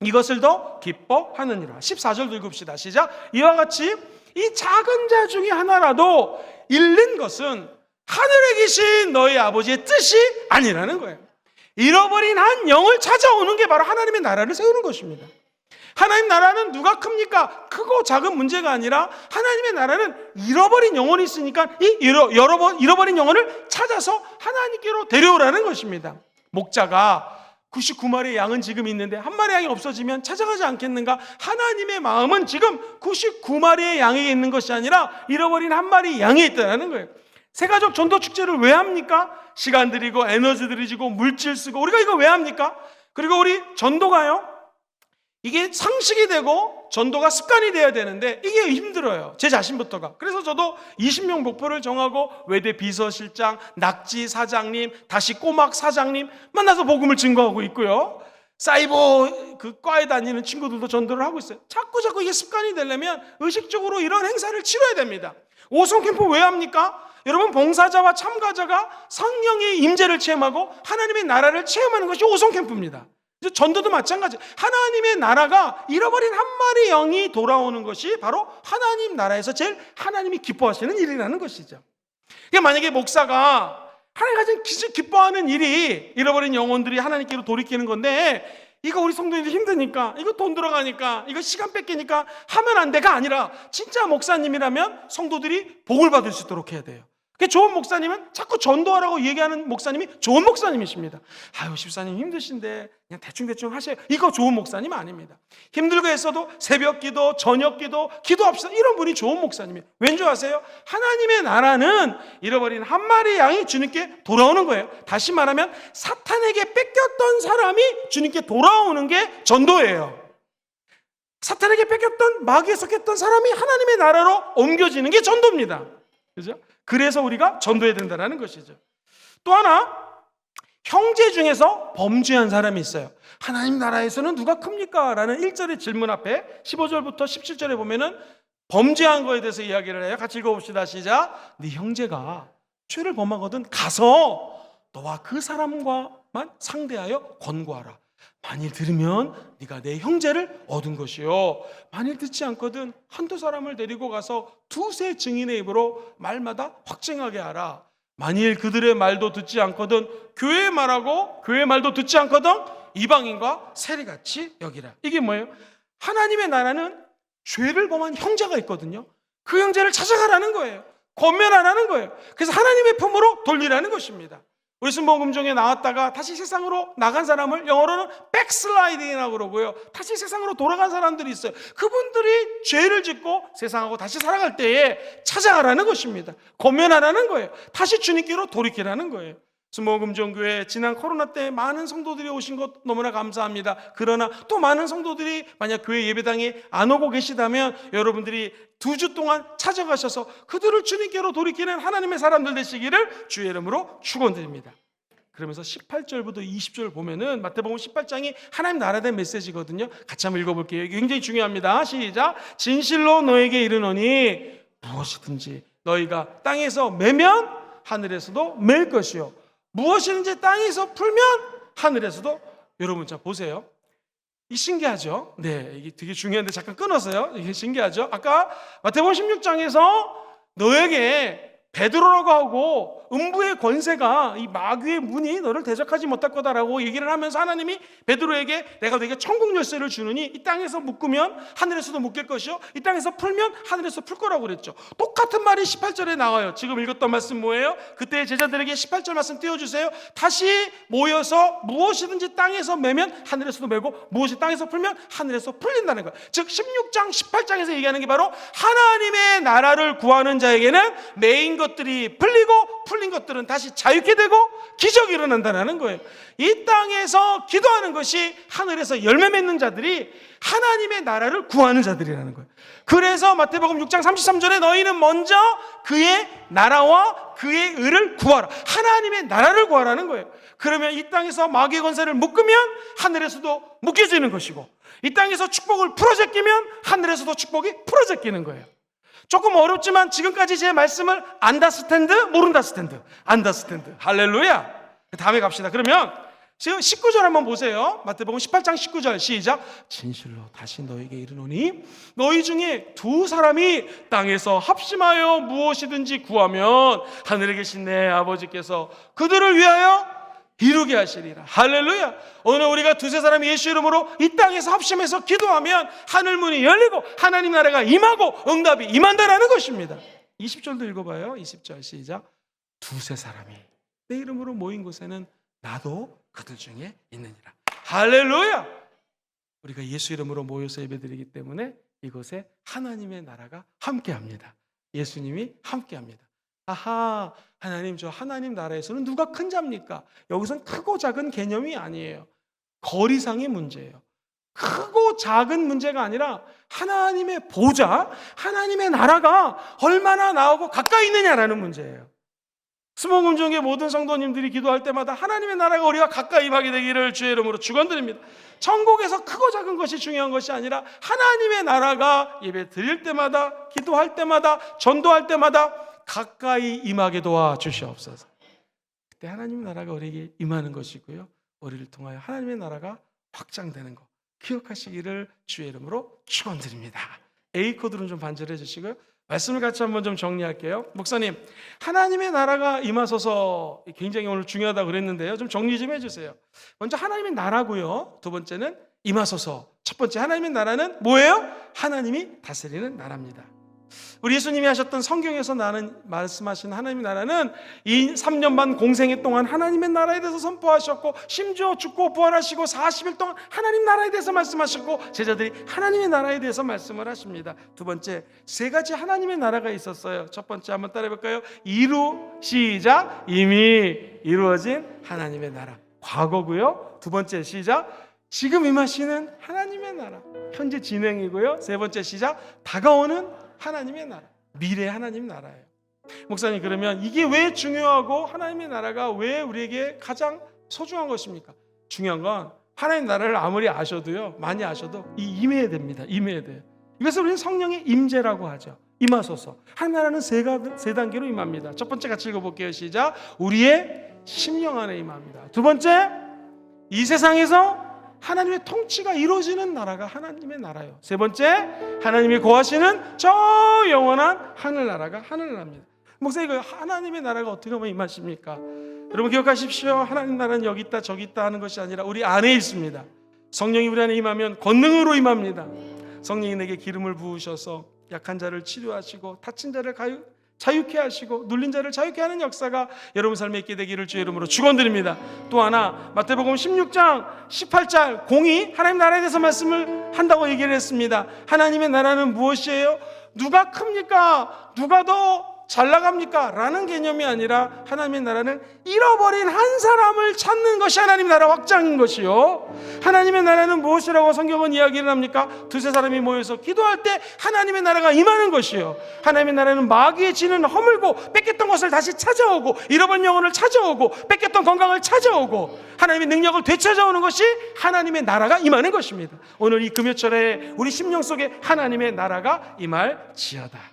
이것을 더 기뻐하느니라. 14절도 읽읍시다. 시작. 이와 같이 이 작은 자 중에 하나라도 잃는 것은 하늘에 계신 너희 아버지의 뜻이 아니라는 거예요. 잃어버린 한 영을 찾아오는 게 바로 하나님의 나라를 세우는 것입니다. 하나님 나라는 누가 큽니까? 크고 작은 문제가 아니라 하나님의 나라는 잃어버린 영혼이 있으니까 이 잃어버린 영혼을 찾아서 하나님께로 데려오라는 것입니다. 목자가 99마리의 양은 지금 있는데 한 마리 양이 없어지면 찾아가지 않겠는가? 하나님의 마음은 지금 99마리의 양에 있는 것이 아니라 잃어버린 한 마리 양에 있다는 거예요. 세가족 전도 축제를 왜 합니까? 시간 들이고 에너지 들이고 물질 쓰고 우리가 이거 왜 합니까? 그리고 우리 전도가요, 이게 상식이 되고 전도가 습관이 돼야 되는데 이게 힘들어요. 제 자신부터가. 그래서 저도 20명 목표를 정하고 외대 비서실장, 낙지 사장님, 다시 꼬막 사장님 만나서 복음을 증거하고 있고요. 사이버 그 과에 다니는 친구들도 전도를 하고 있어요. 자꾸 이게 습관이 되려면 의식적으로 이런 행사를 치러야 됩니다. 오송 캠프 왜 합니까? 여러분, 봉사자와 참가자가 성령의 임재를 체험하고 하나님의 나라를 체험하는 것이 오송 캠프입니다. 전도도 마찬가지. 하나님의 나라가 잃어버린 한 마리 영이 돌아오는 것이 바로 하나님 나라에서 제일 하나님이 기뻐하시는 일이라는 것이죠. 그러니까 만약에 목사가 하나님 가장 기뻐하는 일이 잃어버린 영혼들이 하나님께로 돌이키는 건데, 이거 우리 성도님들 힘드니까, 이거 돈 들어가니까, 이거 시간 뺏기니까 하면 안 돼가 아니라 진짜 목사님이라면 성도들이 복을 받을 수 있도록 해야 돼요. 좋은 목사님은 자꾸 전도하라고 얘기하는 목사님이 좋은 목사님이십니다. 아유, 집사님 힘드신데 그냥 대충 하세요. 이거 좋은 목사님 아닙니다. 힘들고 했어도 새벽 기도, 저녁 기도, 기도합시다. 이런 분이 좋은 목사님이에요. 왠지 아세요? 하나님의 나라는 잃어버린 한 마리 양이 주님께 돌아오는 거예요. 다시 말하면 사탄에게 뺏겼던 사람이 주님께 돌아오는 게 전도예요. 사탄에게 뺏겼던, 마귀에 속했던 사람이 하나님의 나라로 옮겨지는 게 전도입니다. 그죠? 그래서 우리가 전도해야 된다는 것이죠. 또 하나, 형제 중에서 범죄한 사람이 있어요. 하나님 나라에서는 누가 큽니까? 라는 1절의 질문 앞에 15절부터 17절에 보면은 범죄한 거에 대해서 이야기를 해요. 같이 읽어봅시다. 시작. 네 형제가 죄를 범하거든 가서 너와 그 사람과만 상대하여 권고하라. 만일 들으면 네가 내 형제를 얻은 것이요, 만일 듣지 않거든 한두 사람을 데리고 가서 두세 증인의 입으로 말마다 확증하게 하라. 만일 그들의 말도 듣지 않거든 교회의 말하고 교회의 말도 듣지 않거든 이방인과 세리같이 여기라. 이게 뭐예요? 하나님의 나라는 죄를 범한 형제가 있거든요. 그 형제를 찾아가라는 거예요. 권면하라는 거예요. 그래서 하나님의 품으로 돌리라는 것입니다. 우리 순복음중에 나왔다가 다시 세상으로 나간 사람을 영어로는 백슬라이딩이라고 그러고요, 다시 세상으로 돌아간 사람들이 있어요. 그분들이 죄를 짓고 세상하고 다시 살아갈 때에 찾아가라는 것입니다. 권면하라는 거예요. 다시 주님께로 돌이키라는 거예요. 순복음종교회 지난 코로나 때 많은 성도들이 오신 것 너무나 감사합니다. 그러나 또 많은 성도들이 만약 교회 예배당에 안 오고 계시다면 여러분들이 2주 동안 찾아가셔서 그들을 주님께로 돌이키는 하나님의 사람들 되시기를 주의 이름으로 축원드립니다. 그러면서 18절부터 20절 보면은 마태복음 18장이 하나님 나라에 대한 메시지거든요. 같이 한번 읽어볼게요. 굉장히 중요합니다. 시작. 진실로 너에게 이르노니 무엇이든지 너희가 땅에서 매면 하늘에서도 맬 것이요, 무엇이든지 땅에서 풀면 하늘에서도. 여러분, 자 보세요. 이 신기하죠? 네, 이게 되게 중요한데 잠깐 끊었어요. 이게 신기하죠? 아까 마태복음 16장에서 너에게 베드로라고 하고 음부의 권세가, 이 마귀의 문이 너를 대적하지 못할 거다라고 얘기를 하면서 하나님이 베드로에게 내가 너에게 천국 열쇠를 주느니 이 땅에서 묶으면 하늘에서도 묶일 것이요, 이 땅에서 풀면 하늘에서 풀 거라고 그랬죠. 똑같은 말이 18절에 나와요. 지금 읽었던 말씀 뭐예요? 그때 제자들에게 18절 말씀 띄워주세요. 다시 모여서 무엇이든지 땅에서 매면 하늘에서도 매고 무엇이 땅에서 풀면 하늘에서 풀린다는 거예요. 즉 16장 18장에서 얘기하는 게 바로 하나님의 나라를 구하는 자에게는 매인 것들이 풀리고 풀린 것들은 다시 자유케 되고 기적이 일어난다는 거예요. 이 땅에서 기도하는 것이 하늘에서 열매 맺는 자들이 하나님의 나라를 구하는 자들이라는 거예요. 그래서 마태복음 6장 33절에 너희는 먼저 그의 나라와 그의 의를 구하라. 하나님의 나라를 구하라는 거예요. 그러면 이 땅에서 마귀의 권세를 묶으면 하늘에서도 묶여지는 것이고, 이 땅에서 축복을 풀어제끼면 하늘에서도 축복이 풀어제끼는 거예요. 조금 어렵지만 지금까지 제 말씀을 안다스탠드, 모른다스탠드, 안다스탠드. 할렐루야. 다음에 갑시다. 그러면 지금 19절 한번 보세요. 마태복음 18장 19절 시작. 진실로 다시 너에게 이르노니 너희 중에 두 사람이 땅에서 합심하여 무엇이든지 구하면 하늘에 계신 내 아버지께서 그들을 위하여 이루게 하시리라. 할렐루야. 오늘 우리가 두세 사람이 예수 이름으로 이 땅에서 합심해서 기도하면 하늘문이 열리고 하나님 나라가 임하고 응답이 임한다라는 것입니다. 20절도 읽어봐요. 20절 시작. 두세 사람이 내 이름으로 모인 곳에는 나도 그들 중에 있느니라. 할렐루야. 우리가 예수 이름으로 모여서 예배드리기 때문에 이곳에 하나님의 나라가 함께합니다. 예수님이 함께합니다. 아하, 하나님, 저 하나님 나라에서는 누가 큰 자입니까? 여기서는 크고 작은 개념이 아니에요. 거리상의 문제예요. 크고 작은 문제가 아니라 하나님의 보좌, 하나님의 나라가 얼마나 나오고 가까이 있느냐라는 문제예요. 수목금종의 모든 성도님들이 기도할 때마다 하나님의 나라가 우리가 가까이 임하게 되기를 주의 이름으로 축원드립니다. 천국에서 크고 작은 것이 중요한 것이 아니라 하나님의 나라가 예배 드릴 때마다, 기도할 때마다, 전도할 때마다 가까이 임하게 도와주시옵소서. 그때 하나님의 나라가 우리에게 임하는 것이고요, 우리를 통하여 하나님의 나라가 확장되는 것 기억하시기를 주의 이름으로 축원드립니다. A 코드는 좀 반절해 주시고요. 말씀을 같이 한번 좀 정리할게요. 목사님, 하나님의 나라가 임하소서 굉장히 오늘 중요하다고 그랬는데요, 좀 정리 좀 해주세요. 먼저 하나님의 나라고요, 두 번째는 임하소서. 첫 번째 하나님의 나라는 뭐예요? 하나님이 다스리는 나라입니다. 우리 예수님이 하셨던 성경에서 말씀하신 하나님의 나라는 이 3년 반 공생애 동안 하나님의 나라에 대해서 선포하셨고, 심지어 죽고 부활하시고 40일 동안 하나님 나라에 대해서 말씀하셨고, 제자들이 하나님의 나라에 대해서 말씀을 하십니다. 두 번째, 세 가지 하나님의 나라가 있었어요. 첫 번째 한번 따라해 볼까요? 시작, 이미 이루어진 하나님의 나라, 과거고요. 두 번째 시작, 지금 임하시는 하나님의 나라, 현재 진행이고요. 세 번째 시작, 다가오는 하나님의 나라, 미래 하나님 나라예요. 목사님, 그러면 이게 왜 중요하고 하나님의 나라가 왜 우리에게 가장 소중한 것입니까? 중요한 건 하나님 나라를 아무리 아셔도요, 많이 아셔도 임해야 됩니다. 임해야 돼요. 이것을 우리는 성령의 임재라고 하죠. 임하소서. 하나님 나라는 세 단계로 임합니다. 첫 번째 같이 읽어볼게요. 시작. 우리의 심령 안에 임합니다. 두 번째, 이 세상에서 하나님의 통치가 이루어지는 나라가 하나님의 나라예요. 세 번째, 하나님이 거하시는 저 영원한 하늘나라가 하늘나라입니다. 목사님, 하나님의 나라가 어떻게 하면 임하십니까? 여러분 기억하십시오. 하나님 나라는 여기 있다 저기 있다 하는 것이 아니라 우리 안에 있습니다. 성령이 우리 안에 임하면 권능으로 임합니다. 성령이 내게 기름을 부으셔서 약한 자를 치료하시고, 다친 자를 자유케 하시고, 눌린 자를 자유케 하는 역사가 여러분 삶에 있게 되기를 주의 이름으로 축원드립니다. 또 하나, 마태복음 16장 18절 공의 하나님 나라에 대해서 말씀을 한다고 얘기를 했습니다. 하나님의 나라는 무엇이에요? 누가 큽니까? 누가 더 잘 나갑니까? 라는 개념이 아니라 하나님의 나라는 잃어버린 한 사람을 찾는 것이 하나님의 나라 확장인 것이요, 하나님의 나라는 무엇이라고 성경은 이야기를 합니까? 두세 사람이 모여서 기도할 때 하나님의 나라가 임하는 것이요, 하나님의 나라는 마귀의 진을 허물고 뺏겼던 것을 다시 찾아오고, 잃어버린 영혼을 찾아오고, 뺏겼던 건강을 찾아오고, 하나님의 능력을 되찾아오는 것이 하나님의 나라가 임하는 것입니다. 오늘 이 금요철에 우리 심령 속에 하나님의 나라가 임할지어다.